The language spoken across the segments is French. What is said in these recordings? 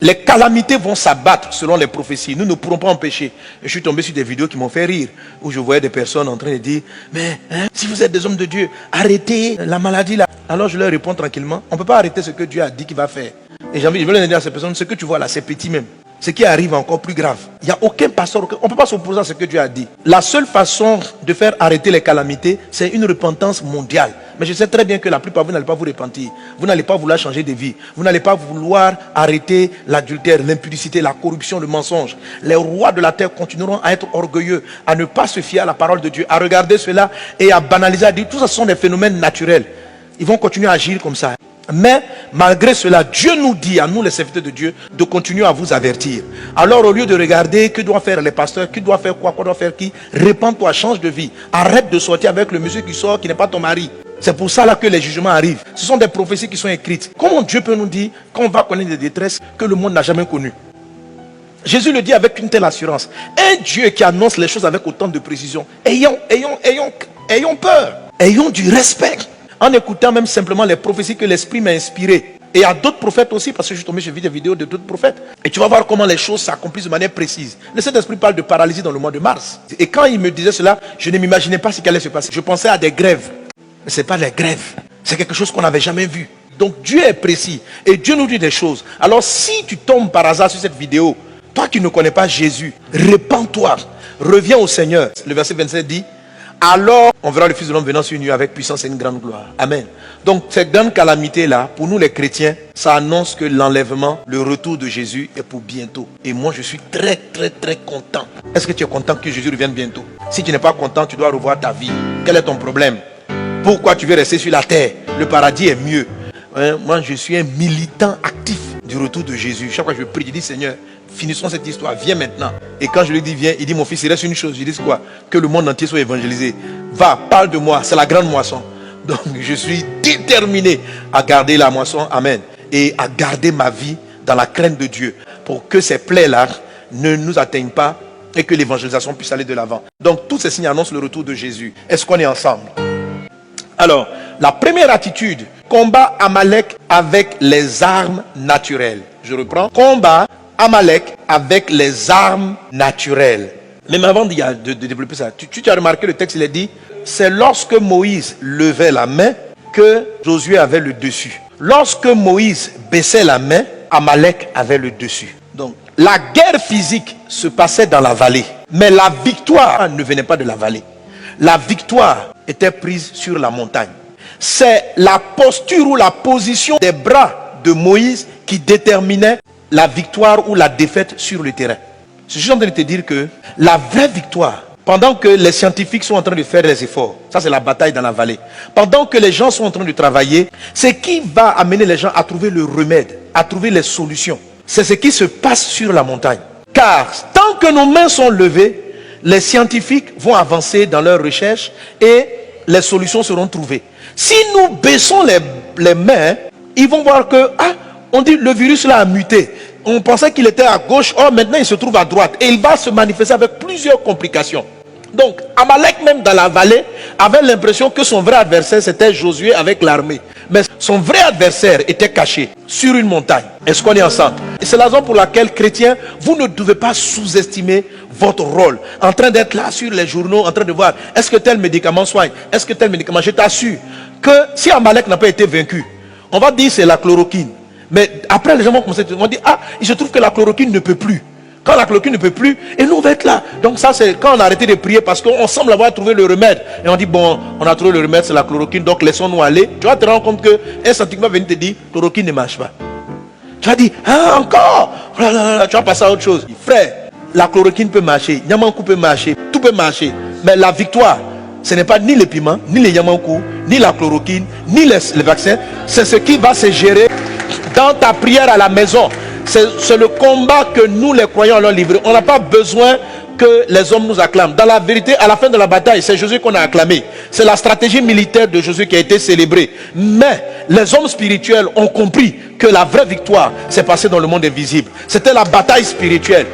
Les calamités vont s'abattre selon les prophéties. Nous ne pourrons pas empêcher. Je suis tombé sur des vidéos qui m'ont fait rire, où je voyais des personnes en train de dire, mais si vous êtes des hommes de Dieu, arrêtez la maladie là. Alors je leur réponds tranquillement, on ne peut pas arrêter ce que Dieu a dit qu'il va faire. Et j'ai envie de leur dire à ces personnes, ce que tu vois là, c'est petit même. Ce qui arrive est encore plus grave. Il n'y a aucun pasteur, on ne peut pas s'opposer à ce que Dieu a dit. La seule façon de faire arrêter les calamités, c'est une repentance mondiale. Mais je sais très bien que la plupart, vous n'allez pas vous repentir. Vous n'allez pas vouloir changer de vie. Vous n'allez pas vouloir arrêter l'adultère, l'impudicité, la corruption, le mensonge. Les rois de la terre continueront à être orgueilleux, à ne pas se fier à la parole de Dieu, à regarder cela et à banaliser, à dire tout ça sont des phénomènes naturels. Ils vont continuer à agir comme ça. Mais malgré cela, Dieu nous dit, à nous les serviteurs de Dieu, de continuer à vous avertir. Alors au lieu de regarder que doivent faire les pasteurs, qui doit faire quoi doit faire qui, répands-toi, change de vie. Arrête de sortir avec le monsieur qui sort, qui n'est pas ton mari. C'est pour ça là que les jugements arrivent. Ce sont des prophéties qui sont écrites. Comment Dieu peut nous dire qu'on va connaître des détresses que le monde n'a jamais connues? Jésus le dit avec une telle assurance. Un Dieu qui annonce les choses avec autant de précision. Ayons peur. Ayons du respect. En écoutant même simplement les prophéties que l'Esprit m'a inspirées. Et à d'autres prophètes aussi, parce que je suis tombé, j'ai vu des vidéos de d'autres prophètes. Et tu vas voir comment les choses s'accomplissent de manière précise. Le Saint-Esprit parle de paralysie dans le mois de mars. Et quand il me disait cela, je ne m'imaginais pas ce qui allait se passer. Je pensais à des grèves. Mais ce n'est pas des grèves. C'est quelque chose qu'on n'avait jamais vu. Donc Dieu est précis. Et Dieu nous dit des choses. Alors si tu tombes par hasard sur cette vidéo, toi qui ne connais pas Jésus, répands-toi. Reviens au Seigneur. Le verset 27 dit, alors on verra le Fils de l'homme venant sur nous avec puissance et une grande gloire. Amen. Donc cette grande calamité-là, pour nous les chrétiens, ça annonce que l'enlèvement, le retour de Jésus est pour bientôt. Et moi je suis très content. Est-ce que tu es content que Jésus revienne bientôt? Si tu n'es pas content, tu dois revoir ta vie. Quel est ton problème? Pourquoi tu veux rester sur la terre? Le paradis est mieux. Moi je suis un militant actif du retour de Jésus. Chaque fois que je prie, je dis Seigneur, finissons cette histoire, viens maintenant. Et quand je lui dis viens, il dit mon fils, il reste une chose. Je dis quoi? Que le monde entier soit évangélisé. Va, parle de moi, c'est la grande moisson. Donc je suis déterminé à garder la moisson, amen. Et à garder ma vie dans la crainte de Dieu. Pour que ces plaies-là ne nous atteignent pas et que l'évangélisation puisse aller de l'avant. Donc tous ces signes annoncent le retour de Jésus. Est-ce qu'on est ensemble? Alors, la première attitude, combat Amalek avec les armes naturelles. Je reprends, combat Amalek avec les armes naturelles. Même avant de développer ça, tu as remarqué le texte, il est dit, c'est lorsque Moïse levait la main que Josué avait le dessus. Lorsque Moïse baissait la main, Amalek avait le dessus. Donc, la guerre physique se passait dans la vallée, mais la victoire ne venait pas de la vallée. La victoire était prise sur la montagne. C'est la posture ou la position des bras de Moïse qui déterminait la victoire ou la défaite sur le terrain. Je suis en train de te dire que la vraie victoire, pendant que les scientifiques sont en train de faire les efforts, ça c'est la bataille dans la vallée, pendant que les gens sont en train de travailler, c'est qui va amener les gens à trouver le remède, à trouver les solutions. C'est ce qui se passe sur la montagne. Car tant que nos mains sont levées, les scientifiques vont avancer dans leurs recherches et les solutions seront trouvées. Si nous baissons les mains, ils vont voir que, on dit le virus là a muté. On pensait qu'il était à gauche, or maintenant il se trouve à droite. Et il va se manifester avec plusieurs complications. Donc, Amalek même dans la vallée avait l'impression que son vrai adversaire c'était Josué avec l'armée. Mais son vrai adversaire était caché sur une montagne. Est-ce qu'on est ensemble? Et c'est la raison pour laquelle, chrétiens, vous ne devez pas sous-estimer votre rôle. En train d'être là sur les journaux, en train de voir, est-ce que tel médicament soigne? Est-ce que tel médicament? Je t'assure que si Amalek n'a pas été vaincu, on va dire c'est la chloroquine. Mais après les gens vont commencer à dire, il se trouve que la chloroquine ne peut plus. Quand la chloroquine ne peut plus, et nous on va être là. Donc ça c'est quand on a arrêté de prier parce qu'on semble avoir trouvé le remède. Et on dit bon, on a trouvé le remède, c'est la chloroquine, donc laissons-nous aller. Tu vas te rendre compte qu'un scientifique va venir te dire, chloroquine ne marche pas. Tu vas dire, encore, tu vas passer à autre chose. Frère, la chloroquine peut marcher, Yamankou peut marcher, tout peut marcher. Mais la victoire, ce n'est pas ni les piments, ni les Yamankou, ni la chloroquine, ni les vaccins. C'est ce qui va se gérer dans ta prière à la maison. C'est le combat que nous les croyants allons livrer. On n'a pas besoin que les hommes nous acclament. Dans la vérité, à la fin de la bataille, c'est Jésus qu'on a acclamé. C'est la stratégie militaire de Jésus qui a été célébrée. Mais les hommes spirituels ont compris que la vraie victoire s'est passée dans le monde invisible. C'était la bataille spirituelle.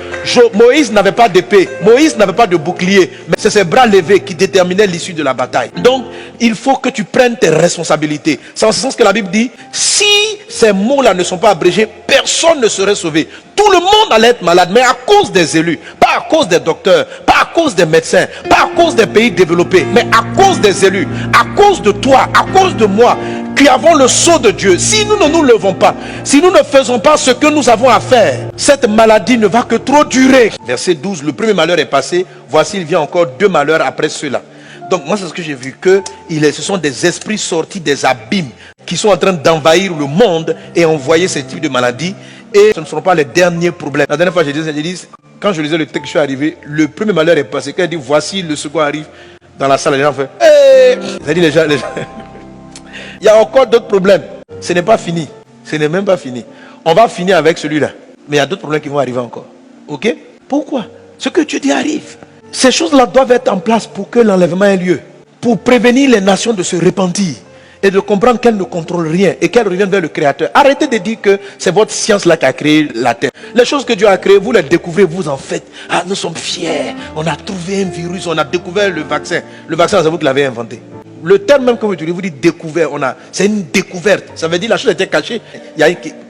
Moïse n'avait pas d'épée, Moïse n'avait pas de bouclier, mais c'est ses bras levés qui déterminaient l'issue de la bataille. Donc, il faut que tu prennes tes responsabilités. C'est en ce sens que la Bible dit, si ces mots-là ne sont pas abrégés, personne ne serait sauvé. Tout le monde allait être malade, mais à cause des élus, pas à cause des docteurs, pas à cause des médecins, pas à cause des pays développés, mais à cause des élus, à cause de toi, à cause de moi, qui avons le sceau de Dieu. Si nous ne nous levons pas, si nous ne faisons pas ce que nous avons à faire, cette maladie ne va que trop durer. Verset 12, le premier malheur est passé, voici il vient encore 2 malheurs après cela. Donc moi c'est ce que j'ai vu, que ce sont des esprits sortis des abîmes qui sont en train d'envahir le monde et envoyer ce type de maladies. Et ce ne seront pas les derniers problèmes. La dernière fois j'ai dit, quand je lisais le texte, je suis arrivé, le premier malheur est passé. Quand il dit voici le second arrive dans la salle, les gens font hey! Ça dit les gens. Il y a encore d'autres problèmes. Ce n'est pas fini. Ce n'est même pas fini. On va finir avec celui-là. Mais il y a d'autres problèmes qui vont arriver encore. Ok? Pourquoi? Ce que Dieu dit arrive. Ces choses-là doivent être en place pour que l'enlèvement ait lieu. Pour prévenir les nations de se repentir. Et de comprendre qu'elles ne contrôlent rien. Et qu'elles reviennent vers le Créateur. Arrêtez de dire que c'est votre science-là qui a créé la terre. Les choses que Dieu a créées, vous les découvrez, vous en faites. Ah, nous sommes fiers. On a trouvé un virus. On a découvert le vaccin. Le vaccin, c'est vous qui l'avez inventé. Le terme même que vous utilisez, vous dites découvert, c'est une découverte. Ça veut dire la chose était cachée. Il y a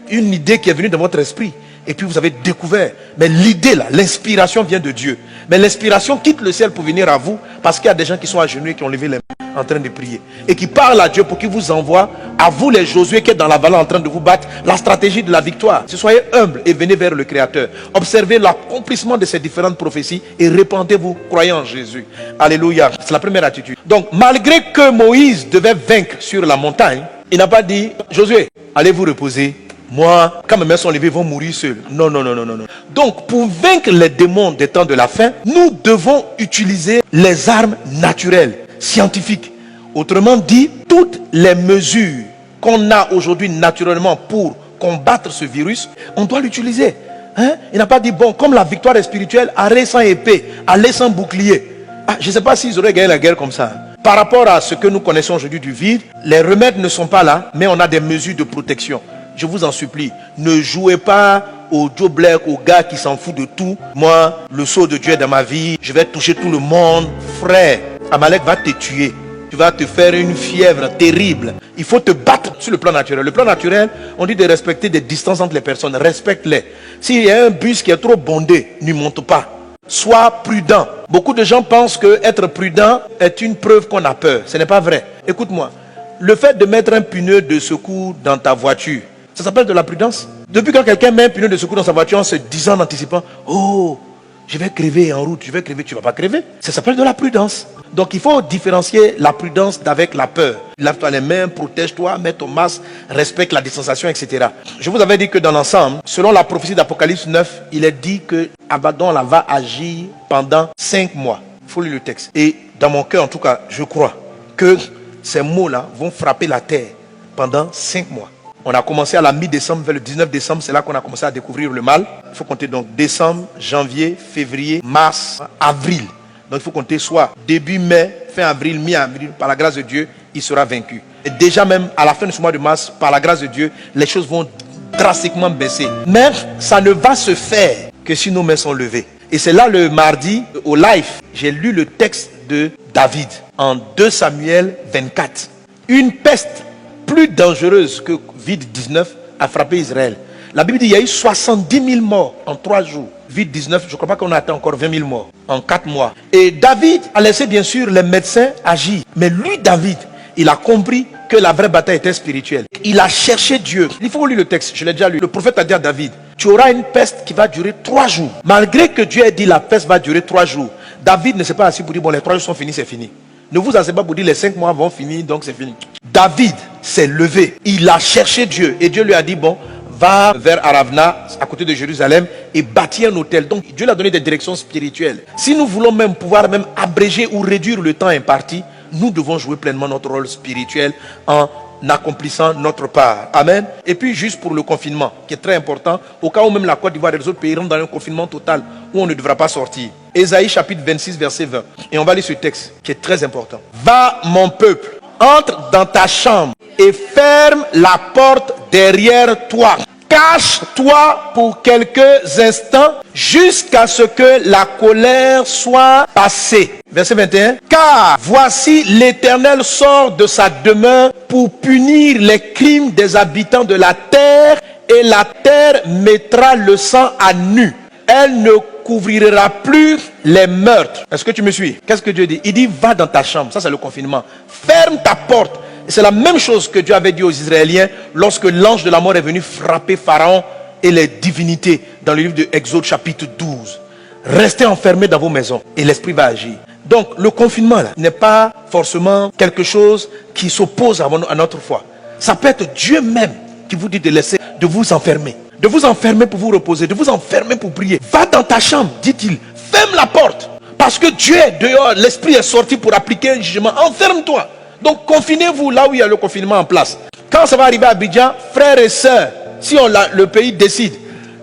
une idée qui est venue dans votre esprit. Et puis vous avez découvert. Mais l'idée là, l'inspiration vient de Dieu. Mais l'inspiration quitte le ciel pour venir à vous. Parce qu'il y a des gens qui sont agenouillés, qui ont levé les mains en train de prier. Et qui parlent à Dieu pour qu'il vous envoie, à vous les Josué qui êtes dans la vallée en train de vous battre, la stratégie de la victoire. Soyez humbles et venez vers le Créateur. Observez l'accomplissement de ces différentes prophéties et répandez-vous, croyez en Jésus. Alléluia. C'est la première attitude. Donc, malgré que Moïse devait vaincre sur la montagne, il n'a pas dit, Josué, allez vous reposer. Moi, quand mes mains sont levées, ils vont mourir seuls. Non, non, non, non, non. Donc, pour vaincre les démons des temps de la fin, nous devons utiliser les armes naturelles, scientifiques. Autrement dit, toutes les mesures qu'on a aujourd'hui naturellement pour combattre ce virus, on doit l'utiliser. Hein? Il n'a pas dit, bon, comme la victoire est spirituelle, allez sans épée, allez sans bouclier. Ah, je ne sais pas s'ils auraient gagné la guerre comme ça. Par rapport à ce que nous connaissons aujourd'hui du vide, les remèdes ne sont pas là, mais on a des mesures de protection. Je vous en supplie, ne jouez pas au Joe Black, au gars qui s'en fout de tout. Moi, le sceau de Dieu est dans ma vie, je vais toucher tout le monde. Frère, Amalek va te tuer. Tu vas te faire une fièvre terrible. Il faut te battre sur le plan naturel. Le plan naturel, on dit de respecter des distances entre les personnes. Respecte-les. S'il y a un bus qui est trop bondé, n'y monte pas. Sois prudent. Beaucoup de gens pensent que être prudent est une preuve qu'on a peur. Ce n'est pas vrai. Écoute-moi. Le fait de mettre un pneu de secours dans ta voiture, ça s'appelle de la prudence. Depuis quand quelqu'un met un pneu de secours dans sa voiture en se disant, en anticipant, oh, je vais crever en route, je vais crever, tu ne vas pas crever. Ça s'appelle de la prudence. Donc il faut différencier la prudence d'avec la peur. Lave-toi les mains, protège-toi, mets ton masque, respecte la distanciation, etc. Je vous avais dit que dans l'ensemble, selon la prophétie d'Apocalypse 9, il est dit que Abaddon là, va agir pendant 5 mois. Il faut lire le texte. Et dans mon cœur, en tout cas, je crois que ces mots-là vont frapper la terre pendant 5 mois. On a commencé à la mi-décembre, vers le 19 décembre, c'est là qu'on a commencé à découvrir le mal. Il faut compter donc décembre, janvier, février, mars, avril. Donc il faut compter soit début mai, fin avril, mi-avril, par la grâce de Dieu, il sera vaincu. Et déjà même à la fin de ce mois de mars, par la grâce de Dieu, les choses vont drastiquement baisser. Mais ça ne va se faire que si nos mains sont levées. Et c'est là le mardi, au live, j'ai lu le texte de David en 2 Samuel 24. Une peste plus dangereuse que Covid-19 a frappé Israël. La Bible dit qu'il y a eu 70 000 morts en 3 jours. Covid-19, je ne crois pas qu'on a atteint encore 20 000 morts en 4 mois. Et David a laissé bien sûr les médecins agir. Mais lui, David, il a compris que la vraie bataille était spirituelle. Il a cherché Dieu. Il faut lire le texte, je l'ai déjà lu. Le prophète a dit à David, tu auras une peste qui va durer 3 jours. Malgré que Dieu ait dit la peste va durer 3 jours, David ne s'est pas assis pour dire, bon, les 3 jours sont finis, c'est fini. Ne vous asseyez pas pour dire les 5 mois vont finir, donc c'est fini. David s'est levé. Il a cherché Dieu. Et Dieu lui a dit, bon, va vers Aravna, à côté de Jérusalem, et bâtir un hôtel. Donc Dieu lui a donné des directions spirituelles. Si nous voulons même pouvoir même abréger ou réduire le temps imparti, nous devons jouer pleinement notre rôle spirituel en accomplissant notre part. Amen. Et puis juste pour le confinement, qui est très important, au cas où même la Côte d'Ivoire et les autres pays rentrent dans un confinement total où on ne devra pas sortir. Ésaïe chapitre 26 verset 20. Et on va lire ce texte qui est très important. Va mon peuple, entre dans ta chambre et ferme la porte derrière toi. Cache-toi pour quelques instants jusqu'à ce que la colère soit passée. Verset 21. Car voici l'Éternel sort de sa demeure pour punir les crimes des habitants de la terre, et la terre mettra le sang à nu. Elle ne couvrira plus les meurtres. Est-ce que tu me suis? Qu'est-ce que Dieu dit? Il dit va dans ta chambre. Ça c'est le confinement. Ferme ta porte. C'est la même chose que Dieu avait dit aux Israéliens lorsque l'ange de la mort est venu frapper Pharaon et les divinités dans le livre de Exode chapitre 12. Restez enfermés dans vos maisons et l'esprit va agir. Donc le confinement là n'est pas forcément quelque chose qui s'oppose à notre foi. Ça peut être Dieu même qui vous dit de laisser, de vous enfermer. De vous enfermer pour vous reposer, de vous enfermer pour prier. Va dans ta chambre, dit-il. Ferme la porte. Parce que Dieu est dehors, l'esprit est sorti pour appliquer un jugement. Enferme-toi. Donc confinez-vous là où il y a le confinement en place. Quand ça va arriver à Abidjan, frères et sœurs, si le pays décide,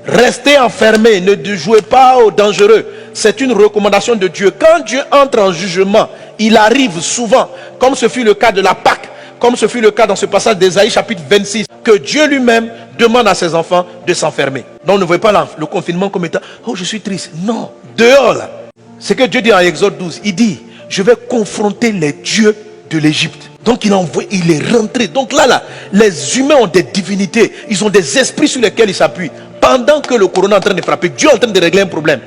restez enfermés, ne jouez pas au dangereux. C'est une recommandation de Dieu. Quand Dieu entre en jugement, il arrive souvent, comme ce fut le cas de la Pâque, comme ce fut le cas dans ce passage d'Ésaïe chapitre 26, que Dieu lui-même demande à ses enfants de s'enfermer. Donc ne voyez pas le confinement comme étant « Oh, je suis triste ». Non, dehors là. C'est que Dieu dit en Exode 12, il dit « Je vais confronter les dieux de l'Égypte ». Donc il est rentré. Donc là, les humains ont des divinités, ils ont des esprits sur lesquels ils s'appuient. Pendant que le corona est en train de frapper, Dieu est en train de régler un problème.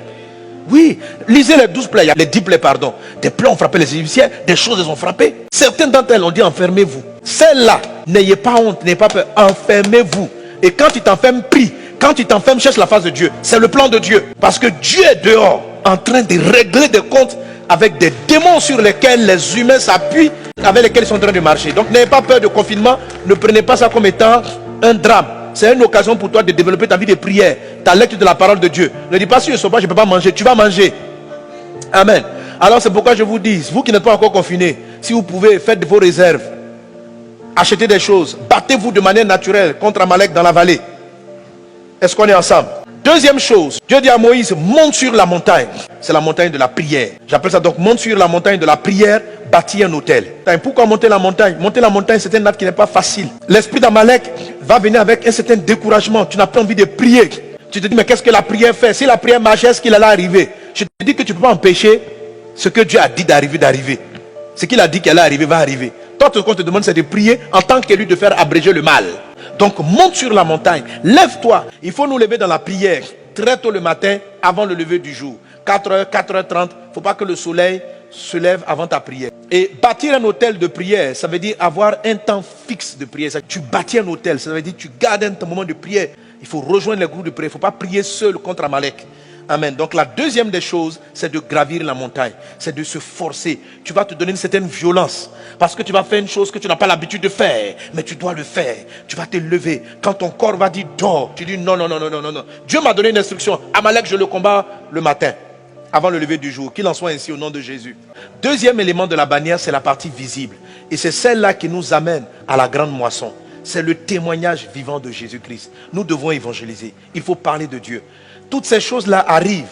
Oui, lisez les 12 plaies, les 10 plaies, pardon. Des plaies ont frappé les Égyptiens, des choses les ont frappé. Certaines d'entre elles ont dit enfermez-vous. Celles-là, n'ayez pas honte, n'ayez pas peur, enfermez-vous. Et quand tu t'enfermes, prie. Quand tu t'enfermes, cherche la face de Dieu. C'est le plan de Dieu. Parce que Dieu est dehors, en train de régler des comptes avec des démons sur lesquels les humains s'appuient, avec lesquels ils sont en train de marcher. Donc n'ayez pas peur de confinement, ne prenez pas ça comme étant un drame. C'est une occasion pour toi de développer ta vie de prière, ta lecture de la parole de Dieu. Ne dis pas si je ne sais pas, je ne peux pas manger. Tu vas manger. Amen. Alors c'est pourquoi je vous dis, vous qui n'êtes pas encore confinés, si vous pouvez, faites vos réserves. Achetez des choses. Battez-vous de manière naturelle contre Amalek dans la vallée. Est-ce qu'on est ensemble? Deuxième chose, Dieu dit à Moïse, monte sur la montagne. C'est la montagne de la prière. J'appelle ça donc, monte sur la montagne de la prière, bâtis un autel. Pourquoi monter la montagne? Monter la montagne, c'est un acte qui n'est pas facile. L'esprit d'Amalek va venir avec un certain découragement. Tu n'as pas envie de prier. Tu te dis, mais qu'est-ce que la prière fait? Si la prière marche, est-ce qu'il allait arriver? Je te dis que tu ne peux pas empêcher ce que Dieu a dit d'arriver. Ce qu'il a dit qu'elle allait arriver, va arriver. Toi, ce qu'on te demande, c'est de prier en tant qu'élu, de faire abréger le mal. Donc, monte sur la montagne. Lève-toi. Il faut nous lever dans la prière très tôt le matin, avant le lever du jour. 4h, 4h30. Il ne faut pas que le soleil se lève avant ta prière. Et bâtir un hôtel de prière, ça veut dire avoir un temps fixe de prière. Tu bâtis un hôtel, ça veut dire tu gardes un moment de prière. Il faut rejoindre les groupes de prière. Il ne faut pas prier seul contre Amalek. Amen. Donc la deuxième des choses, c'est de gravir la montagne. C'est de se forcer. Tu vas te donner une certaine violence. Parce que tu vas faire une chose que tu n'as pas l'habitude de faire. Mais tu dois le faire. Tu vas te lever. Quand ton corps va dire dors, tu dis non. Dieu m'a donné une instruction. Amalek, je le combats le matin, avant le lever du jour. Qu'il en soit ainsi au nom de Jésus. Deuxième élément de la bannière, c'est la partie visible. Et c'est celle-là qui nous amène à la grande moisson. C'est le témoignage vivant de Jésus-Christ. Nous devons évangéliser. Il faut parler de Dieu. Toutes ces choses-là arrivent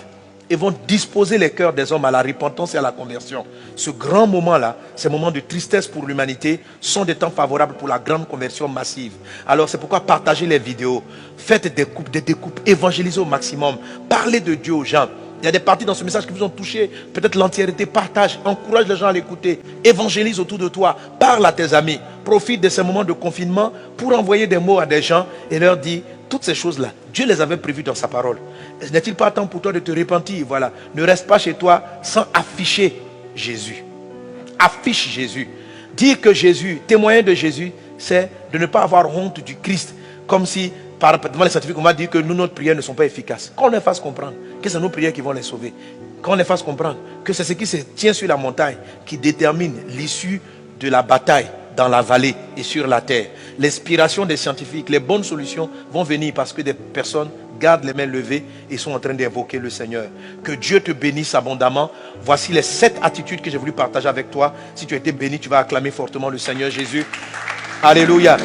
et vont disposer les cœurs des hommes à la repentance et à la conversion. Ce grand moment-là, ces moments de tristesse pour l'humanité, sont des temps favorables pour la grande conversion massive. Alors c'est pourquoi partagez les vidéos, faites des découpes, évangélisez au maximum, parlez de Dieu aux gens. Il y a des parties dans ce message qui vous ont touché, peut-être l'entièreté, partage, encourage les gens à l'écouter, évangélise autour de toi, parle à tes amis, profite de ces moments de confinement pour envoyer des mots à des gens et leur dire toutes ces choses-là. Dieu les avait prévues dans sa parole. N'est-il pas temps pour toi de te repentir? Voilà. Ne reste pas chez toi sans afficher Jésus. Affiche Jésus. Dire que Jésus, témoigner de Jésus, c'est de ne pas avoir honte du Christ. Comme si, devant les scientifiques, on va dire que nos prières ne sont pas efficaces. Qu'on les fasse comprendre que c'est nos prières qui vont les sauver. Qu'on les fasse comprendre que c'est ce qui se tient sur la montagne qui détermine l'issue de la bataille dans la vallée et sur la terre. L'inspiration des scientifiques, les bonnes solutions vont venir parce que des personnes gardent les mains levées et sont en train d'invoquer le Seigneur. Que Dieu te bénisse abondamment. Voici les 7 attitudes que j'ai voulu partager avec toi. Si tu as été béni, tu vas acclamer fortement le Seigneur Jésus. Alléluia.